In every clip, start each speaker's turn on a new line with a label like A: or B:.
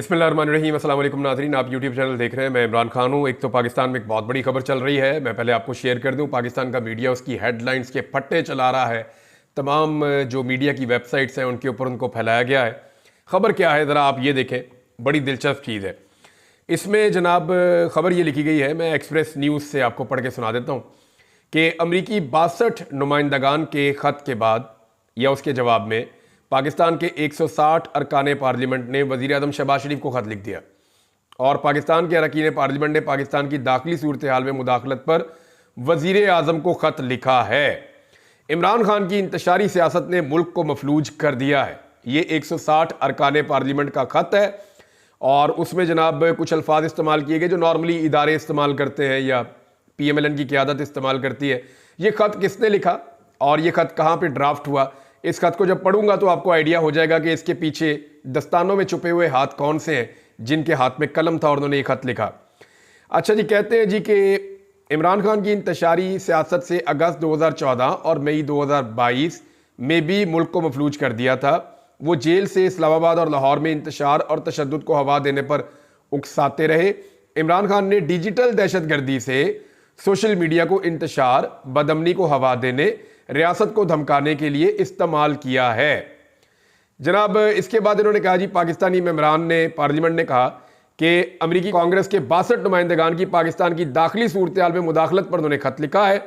A: बिस्मिल्लाहिर्रहमानिर्रहीम, अस्सलाम वालेकुम नाज़रीन। आप यूट्यूब चैनल देख रहे हैं, मैं इमरान खान हूँ। एक तो पाकिस्तान में एक बहुत बड़ी खबर चल रही है, मैं पहले आपको शेयर कर दूँ। पाकिस्तान का मीडिया उसकी हेडलाइंस के फट्टे चला रहा है, तमाम जो मीडिया की वेबसाइट्स हैं उनके ऊपर उनको फैलाया गया है। खबर क्या है ज़रा आप ये देखें, बड़ी दिलचस्प चीज़ है। इसमें जनाब खबर ये लिखी गई है, मैं एक्सप्रेस न्यूज़ से आपको पढ़ के सुना देता हूँ कि अमरीकी 62 नुमाइंदगान के ख़त के बाद या उसके जवाब में पाकिस्तान के 160 अरकान पार्लियामेंट ने वज़ीर आज़म शहबाज शरीफ को ख़त लिख दिया और पाकिस्तान के अरकान पार्लियामेंट ने पाकिस्तान की दाखिली सूरत हाल में मुदाखलत पर वज़ीर आज़म को ख़त लिखा है। इमरान खान की इंतशारी सियासत ने मुल्क को मफलूज कर दिया है। ये 160 अरकान पार्लियामेंट का ख़त है और उसमें जनाब कुछ अल्फाज इस्तेमाल किए गए जो नॉर्मली इदारे इस्तेमाल करते हैं या PMLN की क़यादत इस्तेमाल करती है। ये ख़त किसने लिखा और ये ख़त कहाँ पे ड्राफ्ट हुआ, इस खत को जब पढ़ूंगा तो आपको आइडिया हो जाएगा कि इसके पीछे दस्तानों में छुपे हुए हाथ कौन से हैं जिनके हाथ में कलम था और उन्होंने ये खत लिखा। अच्छा जी, कहते हैं जी कि इमरान खान की इंतशारी सियासत से अगस्त 2014 और मई 2022 में भी मुल्क को मफलूज कर दिया था। वो जेल से इस्लामाबाद और लाहौर में इंतशार और तशद्दुद को हवा देने पर उकसाते रहे। इमरान खान ने डिजिटल दहशतगर्दी से सोशल मीडिया को इंतशार, बदअमनी को हवा देने, रियासत को धमकाने के लिए इस्तेमाल किया है। जनाब इसके बाद इन्होंने कहा जी, पाकिस्तानी मेंबरान ने पार्लियामेंट ने कहा कि अमेरिकी कांग्रेस के 62 नुमाइंदगान की पाकिस्तान की दाखिली सूरत हाल में मुदाखलत पर उन्होंने खत लिखा है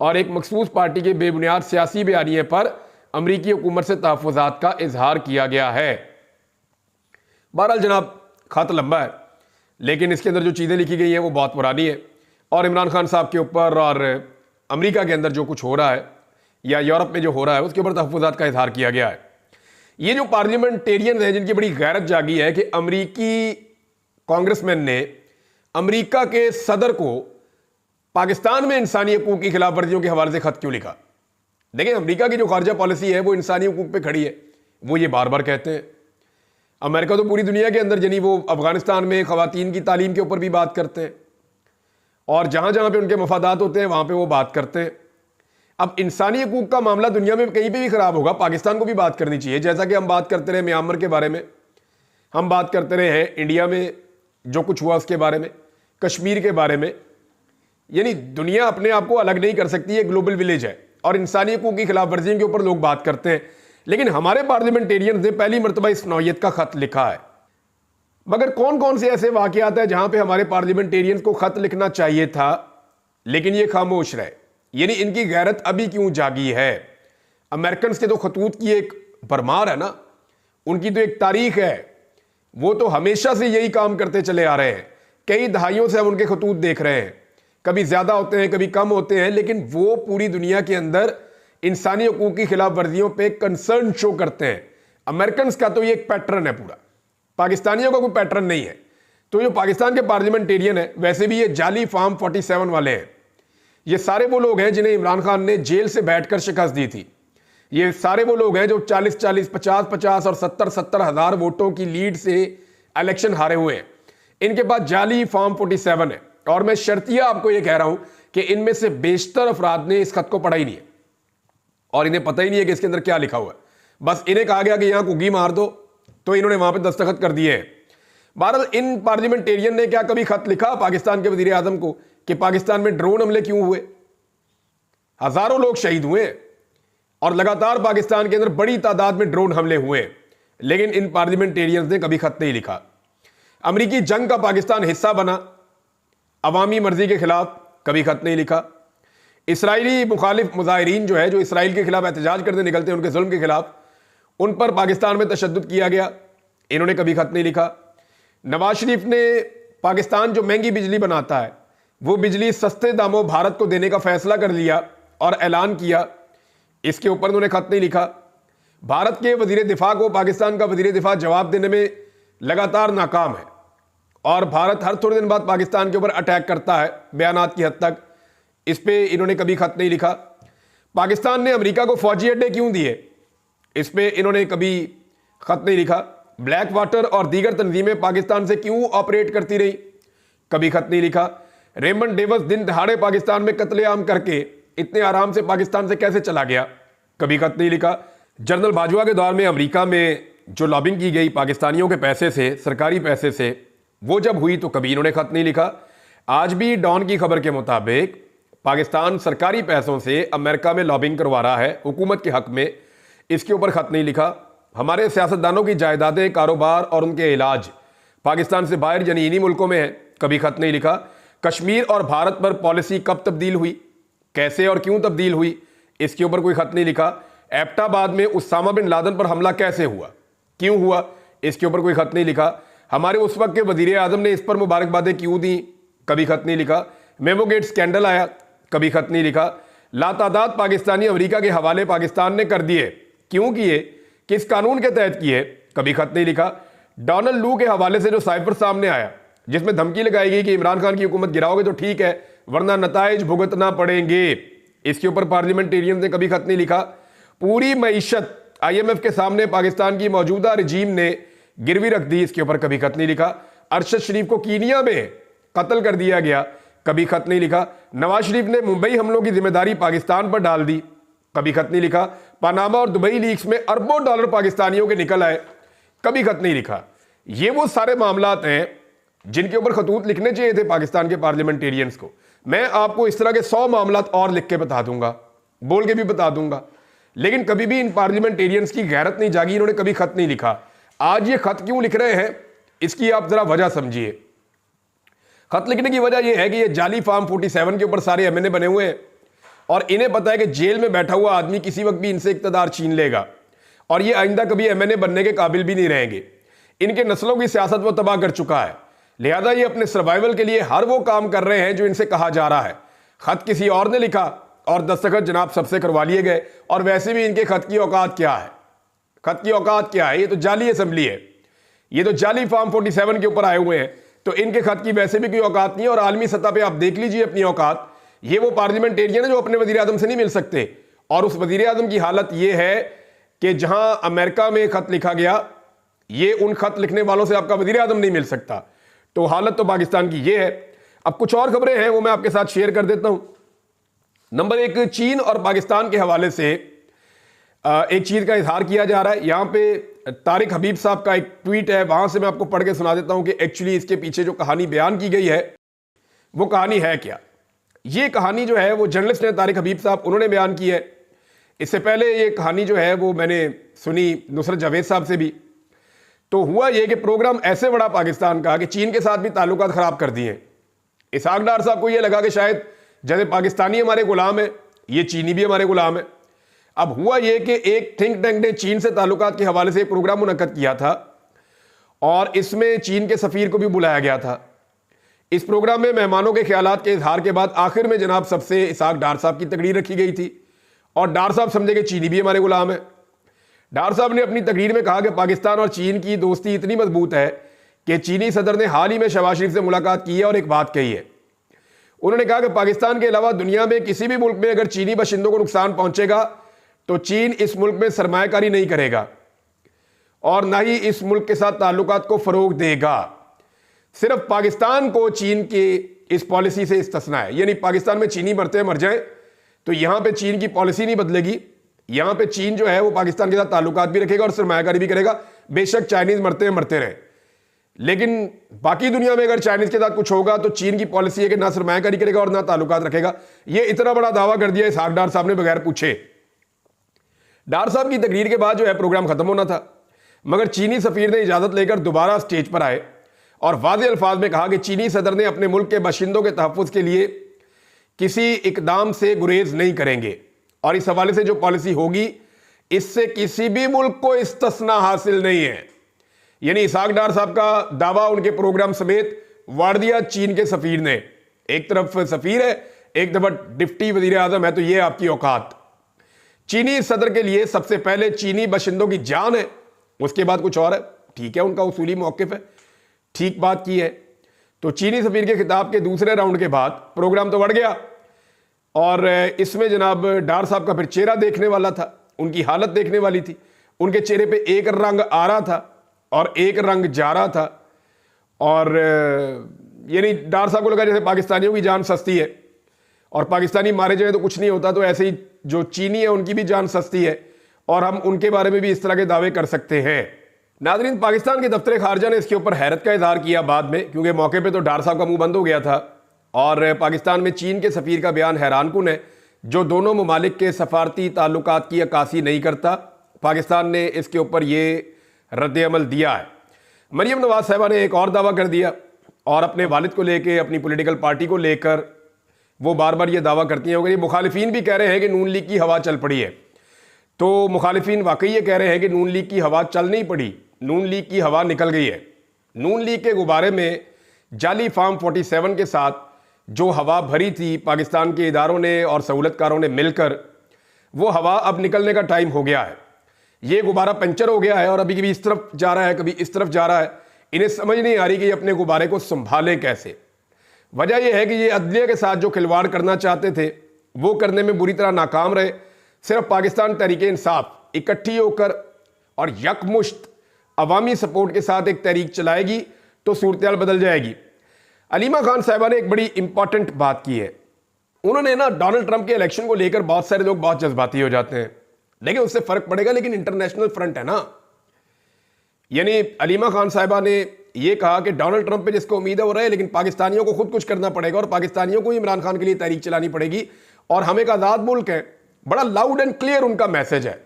A: और एक मखसूस पार्टी के बेबुनियाद सियासी बयानिए पर अमरीकी हुकूमत से तहफ़्फ़ुज़ात का इजहार किया गया है। बहरहाल जनाब खत लंबा है लेकिन इसके अंदर जो चीज़ें लिखी गई हैं वो बहुत पुरानी है और इमरान खान साहब के ऊपर और अमेरिका के अंदर जो कुछ हो रहा है या यूरोप में जो हो रहा है उसके ऊपर तहफ़्फ़ुज़ात का इजहार किया गया है। ये जो पार्लियामेंटेरियन हैं जिनकी बड़ी गैरत जागी है कि अमरीकी कांग्रेसमैन ने अमरीका के सदर को पाकिस्तान में इंसानी हकूक़ की खिलाफ वर्जियों के हवाले से खत क्यों लिखा। देखिए, अमरीका की जो खारजा पॉलिसी है वो इंसानी हकूक़ पे खड़ी है, वो ये बार बार कहते हैं। अमेरिका तो पूरी दुनिया के अंदर यानी वो अफगानिस्तान में ख़वातीन की तालीम के ऊपर भी बात करते हैं और जहां जहां पे उनके मफादात होते हैं वहां पे वो बात करते हैं। अब इंसानी हकूक़ का मामला दुनिया में कहीं पे भी ख़राब होगा, पाकिस्तान को भी बात करनी चाहिए। जैसा कि हम बात करते रहे म्यांमार के बारे में, हम बात करते रहे हैं इंडिया में जो कुछ हुआ उसके बारे में, कश्मीर के बारे में। यानी दुनिया अपने आप को अलग नहीं कर सकती, ये ग्लोबल विलेज है और इंसानी हकूक़ की खिलाफ वर्जियों के ऊपर लोग बात करते हैं। लेकिन हमारे पार्लियामेंटेरियन ने पहली मरतबा इस नौयत का खत लिखा है। मगर कौन कौन से ऐसे वाक़यात हैं जहां पे हमारे पार्लियामेंटेरियन को खत लिखना चाहिए था लेकिन ये खामोश रहे, यानी इनकी गैरत अभी क्यों जागी है। अमेरिकन के तो खतूत की एक भरमार है ना, उनकी तो एक तारीख है, वो तो हमेशा से यही काम करते चले आ रहे हैं। कई दहाइयों से हम उनके खतूत देख रहे हैं, कभी ज्यादा होते हैं कभी कम होते हैं, लेकिन वो पूरी दुनिया के अंदर इंसानी हकूक़ की खिलाफ वर्जियों पर कंसर्न शो करते हैं। अमेरिकन का तो ये एक पैटर्न है पूरा, पाकिस्तानियों का कोई पैटर्न नहीं है। तो जो पाकिस्तान के पार्लियामेंटेरियन है, वैसे भी ये जाली फार्म 47 वाले हैं। ये सारे वो लोग हैं जिन्हें इमरान खान ने जेल से बैठकर शिकस्त दी थी। ये सारे वो लोग हैं जो 40-40, 50-50 और 70-70 हज़ार वोटों की लीड से इलेक्शन हारे हुए हैं। इनके पास जाली फार्म 47 है और मैं शर्तिया आपको ये कह रहा हूं कि इनमें से बेशतर अफराद ने इस खत को पढ़ा ही नहीं है और इन्हें पता ही नहीं है कि इसके अंदर क्या लिखा हुआ है। बस इन्हें कहा गया कि यहां कुगी मार दो तो इन्होंने वहां पर दस्तखत कर दिए हैं। बहरहाल इन पार्लियामेंटेरियन ने क्या कभी खत लिखा पाकिस्तान के वजीर आजम को कि पाकिस्तान में ड्रोन हमले क्यों हुए, हजारों लोग शहीद हुए और लगातार पाकिस्तान के अंदर बड़ी तादाद में ड्रोन हमले हुए, लेकिन इन पार्लियामेंटेरियंस ने कभी खत नहीं लिखा। अमेरिकी जंग का पाकिस्तान हिस्सा बना, अवामी मर्जी के खिलाफ, कभी खत नहीं लिखा। इसराइली मुखालिफ मुजाहिरीन जो है, जो इसराइल के खिलाफ एहतजाज करने निकलते हैं उनके जुल्म के खिलाफ, उन पर पाकिस्तान में तशद्दुद किया गया, इन्होंने कभी खत नहीं लिखा। नवाज शरीफ ने पाकिस्तान जो महंगी बिजली बनाता है वो बिजली सस्ते दामों भारत को देने का फैसला कर लिया और ऐलान किया, इसके ऊपर उन्होंने खत नहीं लिखा। भारत के वजीर दिफा को पाकिस्तान का वजीर दिफा जवाब देने में लगातार नाकाम है और भारत हर थोड़े दिन बाद पाकिस्तान के ऊपर अटैक करता है बयानात की हद तक, इस पर इन्होंने कभी खत नहीं लिखा। पाकिस्तान ने अमेरिका को फौजी अड्डे क्यों दिए, इस पर इन्होंने कभी खत नहीं लिखा। ब्लैक वाटर और दीगर तंजीमें पाकिस्तान से क्यों ऑपरेट करती रही, कभी खत नहीं लिखा। रेमंड डेवस दिन दहाड़े पाकिस्तान में कत्लेआम करके इतने आराम से पाकिस्तान से कैसे चला गया, कभी खत नहीं लिखा। जनरल बाजवा के दौर में अमेरिका में जो लॉबिंग की गई पाकिस्तानियों के पैसे से, सरकारी पैसे से, वो जब हुई तो कभी इन्होंने खत नहीं लिखा। आज भी डॉन की खबर के मुताबिक पाकिस्तान सरकारी पैसों से अमेरिका में लॉबिंग करवा रहा है हुकूमत के हक में, इसके ऊपर खत नहीं लिखा। हमारे सियासतदानों की जायदादें, कारोबार और उनके इलाज पाकिस्तान से बाहर यानी इन्हीं मुल्कों में है, कभी खत नहीं लिखा। कश्मीर और भारत पर पॉलिसी कब तब्दील हुई, कैसे और क्यों तब्दील हुई, इसके ऊपर कोई खत नहीं लिखा। एबटाबाद में उसामा बिन लादेन पर हमला कैसे हुआ, क्यों हुआ, इसके ऊपर कोई खत नहीं लिखा। हमारे उस वक्त के वजीर आजम ने इस पर मुबारकबादें क्यों दी, कभी खत नहीं लिखा। मेमोगेट स्कैंडल आया, कभी खत नहीं लिखा। लातादाद पाकिस्तानी अमेरिका के हवाले पाकिस्तान ने कर दिए, क्यों किए, किस कानून के तहत किए, कभी खत नहीं लिखा। डोनाल्ड लू के हवाले से जो साइफर सामने आया जिसमें धमकी लगाई गई कि इमरान खान की हुकूमत गिराओगे तो ठीक है वरना नताइज भुगतना पड़ेंगे, इसके ऊपर पार्लियामेंटेरियन ने कभी खत नहीं लिखा। पूरी मईशत IMF के सामने पाकिस्तान की मौजूदा रजीम ने गिरवी रख दी, इसके ऊपर कभी खत नहीं लिखा। अरशद शरीफ को कीनिया में कत्ल कर दिया गया, कभी खत नहीं लिखा। नवाज शरीफ ने मुंबई हमलों की जिम्मेदारी पाकिस्तान पर डाल दी, कभी खत नहीं लिखा। पनामा और दुबई लीक्स में अरबों डॉलर पाकिस्तानियों के निकल आए, कभी खत नहीं लिखा। ये वो सारे मामलात हैं जिनके ऊपर खतूत लिखने चाहिए थे पाकिस्तान के पार्लियामेंटेरियंस को। मैं आपको इस तरह के 100 मामलात और लिख के बता दूंगा, बोल के भी बता दूंगा, लेकिन कभी भी इन पार्लियामेंटेरियंस की गैरत नहीं जागी, इन्होंने कभी खत नहीं लिखा। आज ये खत क्यों लिख रहे हैं, इसकी आप जरा वजह समझिए। खत लिखने की वजह यह है कि ये जाली फार्म 47 के ऊपर सारे MNA बने हुए हैं और इन्हें पता है कि जेल में बैठा हुआ आदमी किसी वक्त भी इनसे इक्तदार छीन लेगा और ये आइंदा कभी MNA बनने के काबिल भी नहीं रहेंगे। इनके नस्लों की सियासत वो तबाह कर चुका है, लिहाजा ये अपने सर्वाइवल के लिए हर वो काम कर रहे हैं जो इनसे कहा जा रहा है। खत किसी और ने लिखा और दस्तखत जनाब सबसे करवा लिए गए, और वैसे भी इनके खत की औकात क्या है, खत की औकात क्या है, ये तो जाली असेंबली है, ये तो जाली फार्म 47 के ऊपर आए हुए हैं, तो इनके खत की वैसे भी कोई औकात नहीं है। और आलमी सतह पे आप देख लीजिए अपनी औकात, ये वो पार्लियामेंटेरियन है जो अपने वजीर आजम से नहीं मिल सकते, और उस वजीर आजम की हालत ये है कि जहां अमेरिका में खत लिखा गया, ये उन खत लिखने वालों से आपका वजीर आजम नहीं मिल सकता। तो हालत तो पाकिस्तान की ये है। अब कुछ और खबरें हैं वो मैं आपके साथ शेयर कर देता हूं। नंबर 1, चीन और पाकिस्तान के हवाले से एक चीज का इजहार किया जा रहा है। यहां पे तारिक हबीब साहब का एक ट्वीट है, वहां से मैं आपको पढ़ के सुना देता हूं कि एक्चुअली इसके पीछे जो कहानी बयान की गई है वो कहानी है क्या। ये कहानी जो है वो जर्नलिस्ट ने तारिक हबीब साहब उन्होंने बयान की है। इससे पहले ये कहानी जो है वो मैंने सुनी नुसरत जावेद साहब से भी। तो हुआ ये कि प्रोग्राम ऐसे बढ़ा पाकिस्तान का कि चीन के साथ भी ताल्लुकात खराब कर दिए। इसहाक डार साहब को ये लगा कि शायद जैसे पाकिस्तानी हमारे गुलाम है, ये चीनी भी हमारे गुलाम है। अब हुआ ये कि एक थिंक टैंक ने चीन से ताल्लुकात के हवाले से एक प्रोग्राम मुनक्कद किया था और इसमें चीन के सफीर को भी बुलाया गया था। इस प्रोग्राम में मेहमानों के ख्यालात के इजहार के बाद आखिर में जनाब सबसे इसहाक डार साहब की तकरीर रखी गई थी और डार साहब समझे कि चीनी भी हमारे गुलाम है। डार साहब ने अपनी तकरीर में कहा कि पाकिस्तान और चीन की दोस्ती इतनी मजबूत है कि चीनी सदर ने हाल ही में शहबाज शरीफ से मुलाकात की है और एक बात कही है। उन्होंने कहा कि पाकिस्तान के अलावा दुनिया में किसी भी मुल्क में अगर चीनी बाशिंदों को नुकसान पहुंचेगा तो चीन इस मुल्क में सरमायाकारी नहीं करेगा और ना ही इस मुल्क के साथ ताल्लुकात को फरोग देगा। सिर्फ पाकिस्तान को चीन की इस पॉलिसी से इस्तिस्ना है, यानी पाकिस्तान में चीनी मरते मर जाए तो यहां पे चीन की पॉलिसी नहीं बदलेगी। यहां पे चीन जो है वो पाकिस्तान के साथ ताल्लुकात भी रखेगा और सरमायाकारी भी करेगा, बेशक चाइनीज मरते रहे। लेकिन बाकी दुनिया में अगर चाइनीज के साथ कुछ होगा तो चीन की पॉलिसी है कि ना सरमायाकारी करेगा और ना ताल्लुकात रखेगा। ये इतना बड़ा दावा कर दिया इसहाक डार साहब ने बगैर पूछे। डार साहब की तकरीर के बाद जो है प्रोग्राम खत्म होना था, मगर चीनी सफीर ने इजाजत लेकर दोबारा स्टेज पर आए और वाज़ेह अल्फाज में कहा कि चीनी सदर ने अपने मुल्क के बाशिंदों के तहफ़्फ़ुज़ के लिए किसी इकदाम से गुरेज नहीं करेंगे और इस हवाले से जो पॉलिसी होगी इससे किसी भी मुल्क को इस्तिस्ना हासिल नहीं है। यानी इसहाक डार साहब का दावा उनके प्रोग्राम समेत वाड़ दिया चीन के सफीर ने। एक तरफ सफीर है, एक तरफ डिप्टी वजीर आजम है, तो ये आपकी औकात। चीनी सदर के लिए सबसे पहले चीनी बाशिंदों की जान है, उसके बाद कुछ और है। ठीक है, उनका उसूली मौक़िफ़ है, ठीक बात की है। तो चीनी सफीर के खिताब के दूसरे राउंड के बाद प्रोग्राम तो बढ़ गया और इसमें जनाब डार साहब का फिर चेहरा देखने वाला था, उनकी हालत देखने वाली थी। उनके चेहरे पे एक रंग आ रहा था और एक रंग जा रहा था और यानी डार साहब को लगा जैसे पाकिस्तानियों की जान सस्ती है और पाकिस्तानी मारे जाए तो कुछ नहीं होता, तो ऐसे ही जो चीनी है उनकी भी जान सस्ती है और हम उनके बारे में भी इस तरह के दावे कर सकते हैं। नाज़रीन, पाकिस्तान के दफ्तर खारजा ने इसके ऊपर हैरत का इजहार किया बाद में, क्योंकि मौके पे तो डार साहब का मुंह बंद हो गया था। और पाकिस्तान में चीन के सफ़ीर का बयान हैरानकुन है, जो दोनों ममालिक के सफारती ताल्लुकात की अक्कासी नहीं करता। पाकिस्तान ने इसके ऊपर ये रद्द अमल दिया है। मरियम नवाज साहिबा ने एक और दावा कर दिया, और अपने वालिद को लेकर, अपनी पॉलिटिकल पार्टी को लेकर वो बार बार ये दावा करती हैं। ये मुखालिफिन भी कह रहे हैं कि नून लीग की हवा चल पड़ी है, तो मुखालिफिन वाकई ये कह रहे हैं कि नून लीग की हवा चल नहीं पड़ी, नून लीग की हवा निकल गई है। नून लीग के गुब्बारे में जाली फार्म 47 के साथ जो हवा भरी थी पाकिस्तान के इदारों ने और सहूलतकारों ने मिलकर, वो हवा अब निकलने का टाइम हो गया है। ये गुब्बारा पंचर हो गया है और अभी कभी इस तरफ जा रहा है, कभी इस तरफ जा रहा है। इन्हें समझ नहीं आ रही कि ये अपने गुब्बारे को संभालें कैसे। वजह यह है कि ये अदलिया के साथ जो खिलवाड़ करना चाहते थे वो करने में बुरी तरह नाकाम रहे। सिर्फ पाकिस्तान तहरीक इंसाफ इकट्ठी होकर और यकमुश्त अवामी सपोर्ट के साथ एक तहरीक चलाएगी तो सूरत बदल जाएगी। अलीमा खान साहिबा ने एक बड़ी इंपॉर्टेंट बात की है। उन्होंने ना डोनाल्ड ट्रंप के इलेक्शन को लेकर, बहुत सारे लोग बहुत जज्बाती हो जाते हैं, लेकिन उससे फर्क पड़ेगा, लेकिन इंटरनेशनल फ्रंट है ना। यानी अलीमा खान साहिबा ने यह कहा कि डोनाल्ड ट्रंप पे जिसको उम्मीद है वो रहे, लेकिन पाकिस्तानियों को खुद कुछ करना पड़ेगा और पाकिस्तानियों को इमरान खान के लिए तहरीक चलानी पड़ेगी, और हम एक आज़ाद मुल्क है। बड़ा लाउड एंड क्लियर उनका मैसेज है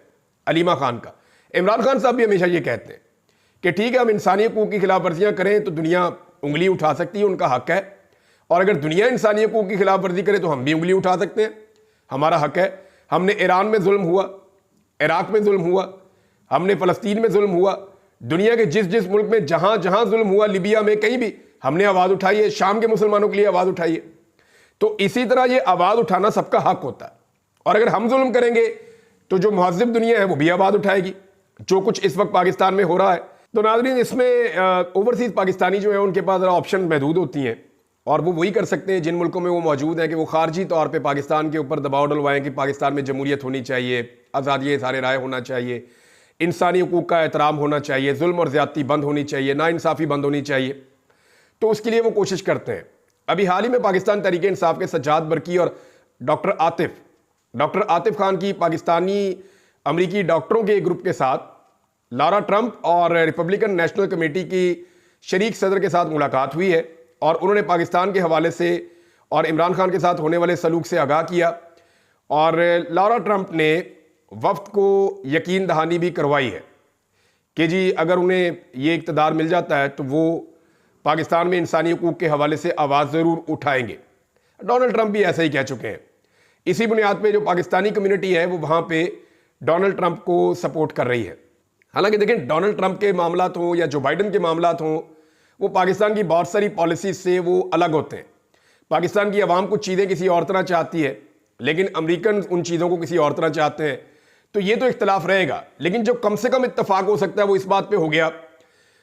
A: अलीमा खान का। इमरान खान साहब भी हमेशा ये कहते हैं कि ठीक है, हम इंसानी हकूक़ की खिलाफ वर्जियाँ करें तो दुनिया उंगली उठा सकती है, उनका हक है, और अगर दुनिया इंसानी हकूक़ की खिलाफ वर्जी करे तो हम भी उंगली उठा सकते हैं, हमारा हक है। हमने ईरान में जुल्म हुआ, इराक में जुल्म हुआ, हमने फ़लस्तीन में जुल्म हुआ, दुनिया के जिस जिस मुल्क में जहां जहां जुल्म हुआ, लिबिया में, कहीं भी हमने आवाज़ उठाई है, शाम के मुसलमानों के लिए आवाज़ उठाई है। तो इसी तरह ये आवाज़ उठाना सबका हक होता है, और अगर हम जुल्म करेंगे तो जो मुहज़्ज़िब दुनिया है वो भी आवाज़ उठाएगी, जो कुछ इस वक्त पाकिस्तान में हो रहा है। तो नाज़रीन, इसमें ओवरसीज़ पाकिस्तानी जो है उनके पास ऑप्शन महदूद होती हैं, और वो वही कर सकते हैं जिन मुल्कों में वो मौजूद हैं कि वो खारजी तौर पे पाकिस्तान के ऊपर दबाव डलवाएं कि पाकिस्तान में जमहूरियत होनी चाहिए, आज़ादी इज़हार राय होना चाहिए, इंसानी हकूक़ का एहतराम होना चाहिए, जुल्म और ज़्यादती बंद होनी चाहिए, नाइंसाफ़ी बंद होनी चाहिए। तो उसके लिए वो कोशिश करते हैं। अभी हाल ही में पाकिस्तान तहरीक इंसाफ के सज्जाद बरकी और डॉक्टर आतिफ खान की पाकिस्तानी अमरीकी डॉक्टरों के ग्रुप के साथ लारा ट्रंप और रिपब्लिकन नेशनल कमेटी की शरीक सदर के साथ मुलाकात हुई है, और उन्होंने पाकिस्तान के हवाले से और इमरान खान के साथ होने वाले सलूक से आगाह किया, और लारा ट्रंप ने वफ्द को यकीन दहानी भी करवाई है कि जी अगर उन्हें ये इक़्तिदार मिल जाता है तो वो पाकिस्तान में इंसानी हकूक़ के हवाले से आवाज़ ज़रूर उठाएंगे। डोनाल्ड ट्रंप भी ऐसा ही कह चुके हैं। इसी बुनियाद पे जो पाकिस्तानी कम्युनिटी है वो वहाँ पे डोनाल्ड ट्रंप को सपोर्ट कर रही है। हालांकि देखें, डोनाल्ड ट्रंप के मामलात हों या जो बाइडन के मामलात हों, वो पाकिस्तान की बहुत सारी पॉलिसी से वो अलग होते हैं। पाकिस्तान की आवाम कुछ चीज़ें किसी और तरह चाहती है, लेकिन अमेरिकन उन चीज़ों को किसी और तरह चाहते हैं। तो ये तो इख्तलाफ रहेगा, लेकिन जो कम से कम इत्तफाक हो सकता है वो इस बात पे हो गया,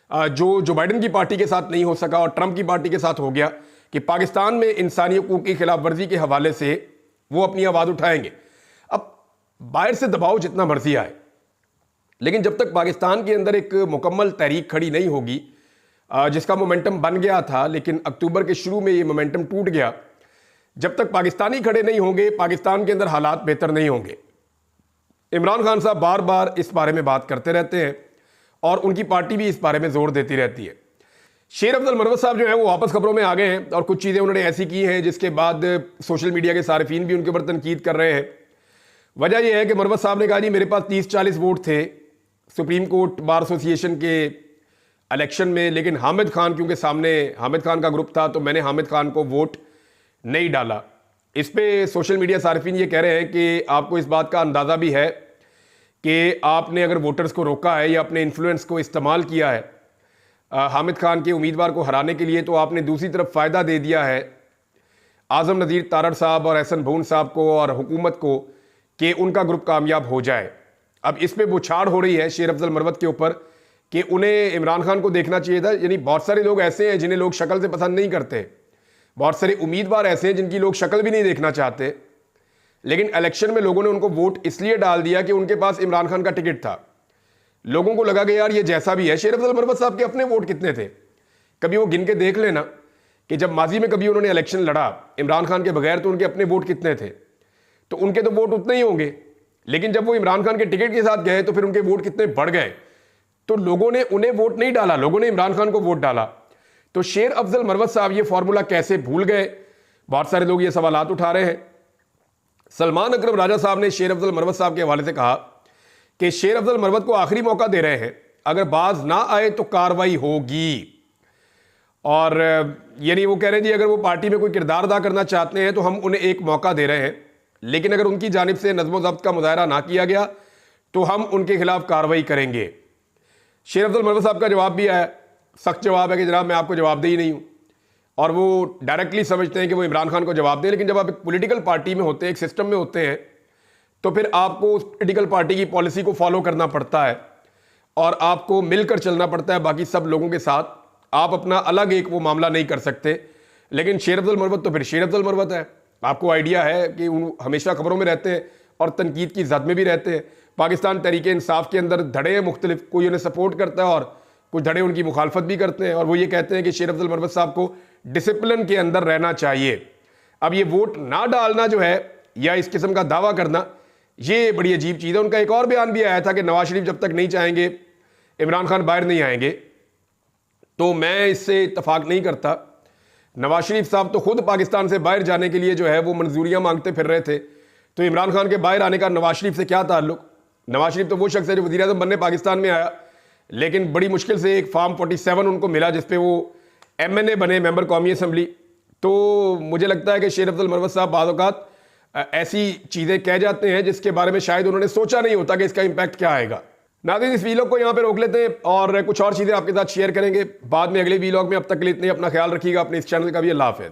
A: जो बाइडन की पार्टी के साथ नहीं हो सका और ट्रंप की पार्टी के साथ हो गया, कि पाकिस्तान में इंसानी हकूक़ की खिलाफ वर्जी के हवाले से वो अपनी आवाज़ उठाएंगे। अब बाहर से दबाव जितना मर्जी आए, लेकिन जब तक पाकिस्तान के अंदर एक मुकम्मल तहरीक खड़ी नहीं होगी, जिसका मोमेंटम बन गया था लेकिन अक्टूबर के शुरू में ये मोमेंटम टूट गया, जब तक पाकिस्तानी खड़े नहीं होंगे पाकिस्तान के अंदर हालात बेहतर नहीं होंगे। इमरान खान साहब बार बार इस बारे में बात करते रहते हैं और उनकी पार्टी भी इस बारे में जोर देती रहती है। शेर अफजल मरवत साहब जो है वो वापस खबरों में आ गए हैं और कुछ चीज़ें उन्होंने ऐसी की हैं जिसके बाद सोशल मीडिया के सारिफीन भी उनके ऊपर तनकीद कर रहे हैं। वजह यह है कि मरवत साहब ने कहा जी मेरे पास 30-40 वोट थे सुप्रीम कोर्ट बार एसोसिएशन के इलेक्शन में, लेकिन हामिद खान, क्योंकि सामने हामिद खान का ग्रुप था, तो मैंने हामिद खान को वोट नहीं डाला। इस पे सोशल मीडिया सारिफीन ये कह रहे हैं कि आपको इस बात का अंदाज़ा भी है कि आपने अगर वोटर्स को रोका है या अपने इन्फ्लुएंस को इस्तेमाल किया है हामिद खान के उम्मीदवार को हराने के लिए, तो आपने दूसरी तरफ फ़ायदा दे दिया है आज़म नज़ीर तारड़ साहब और एहसन भून साहब को और हुकूमत को कि उनका ग्रुप कामयाब हो जाए। अब इस पर बुछाड़ हो रही है शेर अफजल मरवत के ऊपर कि उन्हें इमरान खान को देखना चाहिए था। यानी बहुत सारे लोग ऐसे हैं जिन्हें लोग शक्ल से पसंद नहीं करते, बहुत सारे उम्मीदवार ऐसे हैं जिनकी लोग शक्ल भी नहीं देखना चाहते, लेकिन इलेक्शन में लोगों ने उनको वोट इसलिए डाल दिया कि उनके पास इमरान खान का टिकट था। लोगों को लगा कि यार ये जैसा भी है। शेर अफजल मरवत साहब के अपने वोट कितने थे, कभी वो गिन के देख लेना कि जब माजी में कभी उन्होंने इलेक्शन लड़ा इमरान खान के बगैर तो उनके अपने वोट कितने थे, तो उनके तो वोट उतने ही होंगे, लेकिन जब वो इमरान खान के टिकट के साथ गए तो फिर उनके वोट कितने बढ़ गए। तो लोगों ने उन्हें वोट नहीं डाला, लोगों ने इमरान खान को वोट डाला। तो शेर अफजल मरवत साहब ये फॉर्मूला कैसे भूल गए, बहुत सारे लोग ये सवालात उठा रहे हैं। सलमान अकरम राजा साहब ने शेर अफजल मरवत साहब के हवाले से कहा कि शेर अफजल मरवत को आखिरी मौका दे रहे हैं, अगर बाज ना आए तो कार्रवाई होगी। और यानी वो कह रहे हैं जी अगर वो पार्टी में कोई किरदार अदा करना चाहते हैं तो हम उन्हें एक मौका दे रहे हैं, लेकिन अगर उनकी जानिब से नज़्म ज़ब्त का मुजाहरा ना किया गया तो हम उनके खिलाफ कार्रवाई करेंगे। शेर अफजल मरवत साहब का जवाब भी आया, सख्त जवाब है कि जनाब मैं आपको जवाबदेही नहीं हूँ, और वो डायरेक्टली समझते हैं कि वो इमरान खान को जवाब दें। लेकिन जब आप एक पॉलिटिकल पार्टी में होते हैं, एक सिस्टम में होते हैं, तो फिर आपको उस पॉलिटिकल पार्टी की पॉलिसी को फॉलो करना पड़ता है और आपको मिलकर चलना पड़ता है बाकी सब लोगों के साथ। आप अपना अलग एक वो मामला नहीं कर सकते। लेकिन शेर अफजल मरवत तो फिर शेर अफजल मरवत है, आपको आइडिया है कि वो हमेशा खबरों में रहते हैं और तनकीद की जद में भी रहते हैं। पाकिस्तान तहरीक इंसाफ के अंदर धड़े हैं मुख्तलिफ, कोई उन्हें सपोर्ट करता है और कुछ धड़े उनकी मुखालफत भी करते हैं, और वो ये कहते हैं कि शेर अफजल मरवत साहब को डिसिप्लिन के अंदर रहना चाहिए। अब ये वोट ना डालना जो है या इस किस्म का दावा करना, ये बड़ी अजीब चीज़ है। उनका एक और बयान भी आया था कि नवाज शरीफ जब तक नहीं चाहेंगे इमरान खान बाहर नहीं आएंगे, तो मैं इससे इत्तफाक नहीं करता। नवाज शरीफ साहब तो खुद पाकिस्तान से बाहर जाने के लिए जो है वो मंजूरियां मांगते फिर रहे थे, तो इमरान खान के बाहर आने का नवाज शरीफ से क्या ताल्लुक। नवाज शरीफ तो वो शख्स है जो वज़ीर आज़म बनने पाकिस्तान में आया, लेकिन बड़ी मुश्किल से एक फार्म 47 उनको मिला जिसपे वो MNA बने, मेंबर कौमी असम्बली। तो मुझे लगता है कि शेर अफजल मरवत साहब बाज़ औक़ात ऐसी चीज़ें कह जाते हैं जिसके बारे में शायद उन्होंने सोचा नहीं होता कि इसका इम्पैक्ट क्या आएगा। नाज़रीन, इस वीलॉग को यहाँ पे रोक लेते हैं और कुछ और चीज़ें आपके साथ शेयर करेंगे बाद में अगले वीलॉग में। अब तक के लिए इतने, अपना ख्याल रखिएगा, अपने इस चैनल का भी। अल्लाह हाफ़िज़।